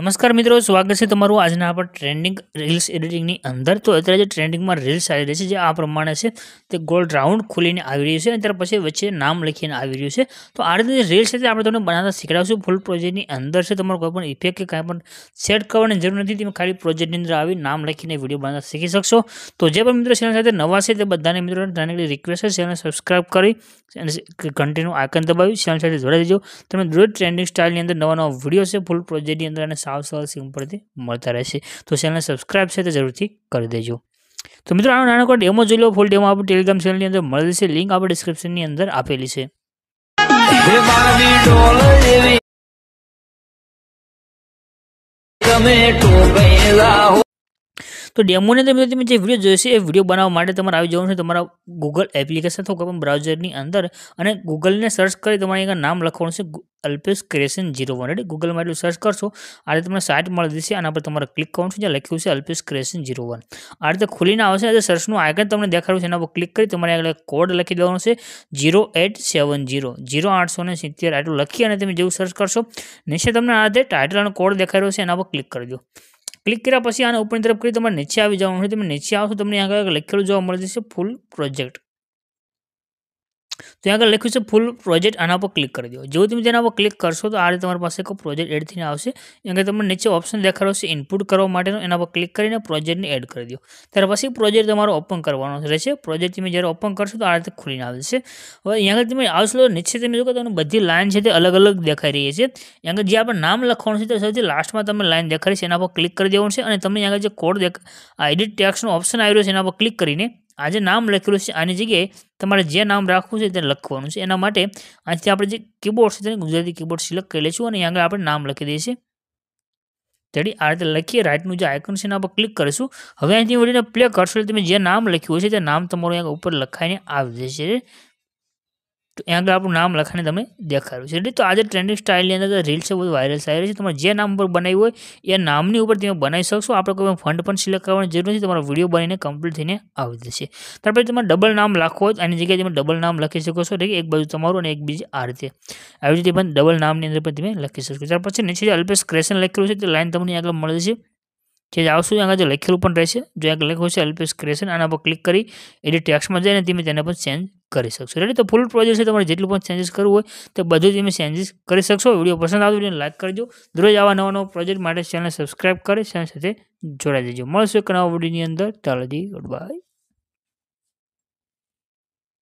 નમસ્કાર મિત્રો, સ્વાગત છે તમારું આજના આપણા ટ્રેન્ડિંગ રીલ્સ એડિટિંગની અંદર। તો અત્યારે જે ટ્રેન્ડિંગમાં રીલ્સ આવી રહી છે જે આ પ્રમાણે છે, તે ગોલ્ડ રાઉન્ડ ખુલીને આવી રહ્યું છે અને ત્યાર પછી વચ્ચે નામ લખીને આવી રહ્યું છે। તો આ રીતે રીલ્સ છે તે આપણે તમને બનાવતા શીખડાવશું। ફૂલ પ્રોજેક્ટની અંદર છે, તમારે કોઈ પણ ઇફેક્ટ કે કાંઈ પણ સેટ કરવાની જરૂર નથી, તમે ખાલી પ્રોજેક્ટની અંદર આવી નામ લખીને વિડીયો બનાવતા શીખી શકશો। તો જે પણ મિત્રો ચેનલ સાથે નવા છે તે બધાને મિત્રોને નાની રિક્વેસ્ટ છે, ચેનલ સબસ્ક્રાઇબ કરી અને ઘંટીનું આઇકન દબાવી ચેનલ સાથે જોડાઈ દેજો। તમે દરરોજ ટ્રેન્ડિંગ સ્ટાઇલની અંદર નવા વિડીયો છે ફૂલ પ્રોજેક્ટની અંદર અને સાવ સિમ્પલથી મળતા રહેશે। તો ચેનલ સબસ્ક્રાઇબ છે તે જરૂરથી કરી દેજો। તો મિત્રો આનો નાનો ડેમો જોઈ લો। ફૂલ ડેમો આપણે ટેલિગ્રામ ચેનલની અંદર મળી જશે, લિંક આપણે ડિસ્ક્રિપ્શનની અંદર આપેલી છે। તો ડેમોની અંદર તમે જે વિડીયો જોઈશે એ વિડીયો બનાવવા માટે તમારે આવી જવાનું છે તમારા ગૂગલ એપ્લિકેશન અથવા કોઈ પણ બ્રાઉઝરની અંદર અને ગૂગલને સર્ચ કરી તમારે અહીંયા નામ લખવાનું છે અલ્પેશ ક્રિએશન 01। એટલે ગૂગલમાં એટલું સર્ચ કરશો આ રીતે તમને સાઇટ મળી જશે, આના પર તમારે ક્લિક કરવાનું છે જ્યાં લખ્યું છે અલ્પેશ ક્રિએશન 01। આ રીતે ખુલીને આવશે, આ સર્ચનું આઇકન તમને દેખાડ્યું છે, એના પર ક્લિક કરી તમારે આગળ કોડ લખી દેવાનો છે 0870 0870 આટલું લખી અને તમે જેવું સર્ચ કરશો નીચે તમને આ રીતે ટાઇટલ અને કોડ દેખાડ્યો છે, એના પર ક્લિક કરી દો। ક્લિક કર્યા પછી આને ઉપરની તરફ કરી તમારે નીચે આવી જવાનું છે। તમે નીચે આવશો તમને આગળ લખેલું જોવા મળી જશે ફૂલ પ્રોજેક્ટ। તો આગળ લખ્યું છે ફૂલ પ્રોજેક્ટ, આના પર ક્લિક કરી દો। જો તમે તેના પર ક્લિક કરશો તો આ રીતે તમારી પાસે એક પ્રોજેક્ટ એડ થઈને આવશે। આગળ તમને નીચે ઓપ્શન દેખાડો છે ઇનપુટ કરવા માટેનો, એના પર ક્લિક કરીને પ્રોજેક્ટને એડ કરી દો। ત્યાર પછી પ્રોજેક્ટ તમારો ઓપન કરવાનો રહેશે। પ્રોજેક્ટ તમે જ્યારે ઓપન કરશો તો આ રીતે ખુલીને આવે છે। હવે અહીંયા આગળ તમે આવશો નીચે તમે જો કે તમને બધી લાઈન છે તે અલગ અલગ દેખાઈ રહી છે। આગળ જે આપણે નામ લખવાનું છે તે સૌથી લાસ્ટમાં તમે લાઈન દેખાડી છે, એના પર ક્લિક કરી દેવાનું છે અને તમને આગળ જે કોડ એડિટ ટેક્સ્ટનો ઓપ્શન આવી રહ્યો છે એના પર ક્લિક કરીને આ જે નામ લખેલું છે આની જગ્યાએ તમારે જે નામ રાખવું છે તે લખવાનું છે। એના માટે અહીંથી આપણે જે કીબોર્ડ છે તેને ગુજરાતી કીબોર્ડ સિલેક્ટ કરી લઈશું અને આગળ આપણે નામ લખી દઈશું। તેડી આ રીતે લખીએ, રાઇટનું જે આઇકન છે એના પર ક્લિક કરીશું। હવે અહીંથી વળીને પ્લે કરશો એટલે તમે જે નામ લખ્યું છે તે નામ તમારું અહીંયા ઉપર લખાઈને આવી જશે। તો અહીંયા આગળ આપણું નામ લખાઈને તમે દેખાડ્યું છે। એટલે તો આજે ટ્રેન્ડિંગ સ્ટાઇલની અંદર રીલ છે બહુ વાયરલ થઈ રહી છે। તમારે જે નામ પર બનાવ્યું હોય એ નામની ઉપર તમે બનાવી શકશો। આપણે કોઈ ફંડ પણ સિલેક્ટ કરવાની જરૂર નથી, તમારો વિડીયો બનીને કમ્પ્લીટ થઈને આવી જશે। ત્યાર પછી તમારે ડબલ નામ લખવો હોય આની જગ્યાએ તમે ડબલ નામ લખી શકો છો, એટલે એક બાજુ તમારું અને એક બીજી આ રીતે આવી રીતે પણ ડબલ નામની અંદર પણ તમે લખી શકો। ત્યાર પછી નીચે જે અલ્પેશ ક્રિએશન લખેલું છે તે લાઈન તમને આગળ મળી જશે। જે આવશું આગળ જે લખેલું પણ રહેશે, જો આગળ લખ્યું છે અલ્પેશ ક્રિએશન, આના પર ક્લિક કરી એડિટ ટેક્સ્ટમાં જઈને તમે તેને પણ ચેન્જ કરી શકશો। એટલે તો ફૂલ પ્રોજેક્ટ છે, તમારે જેટલું પણ ચેન્જીસ કરવું હોય તે બધું તમે ચેન્જીસ કરી શકશો। વિડીયો પસંદ આવે વિડીયોને લાઈક કરજો, દરરોજ આવા નવા પ્રોજેક્ટ માટે ચેનલ સબસ્ક્રાઇબ કરી ચેનલ સાથે જોડાઈ દેજો। મળશું એક નવા વિડીયોની અંદર, ચાલો જી, ગુડ બાય।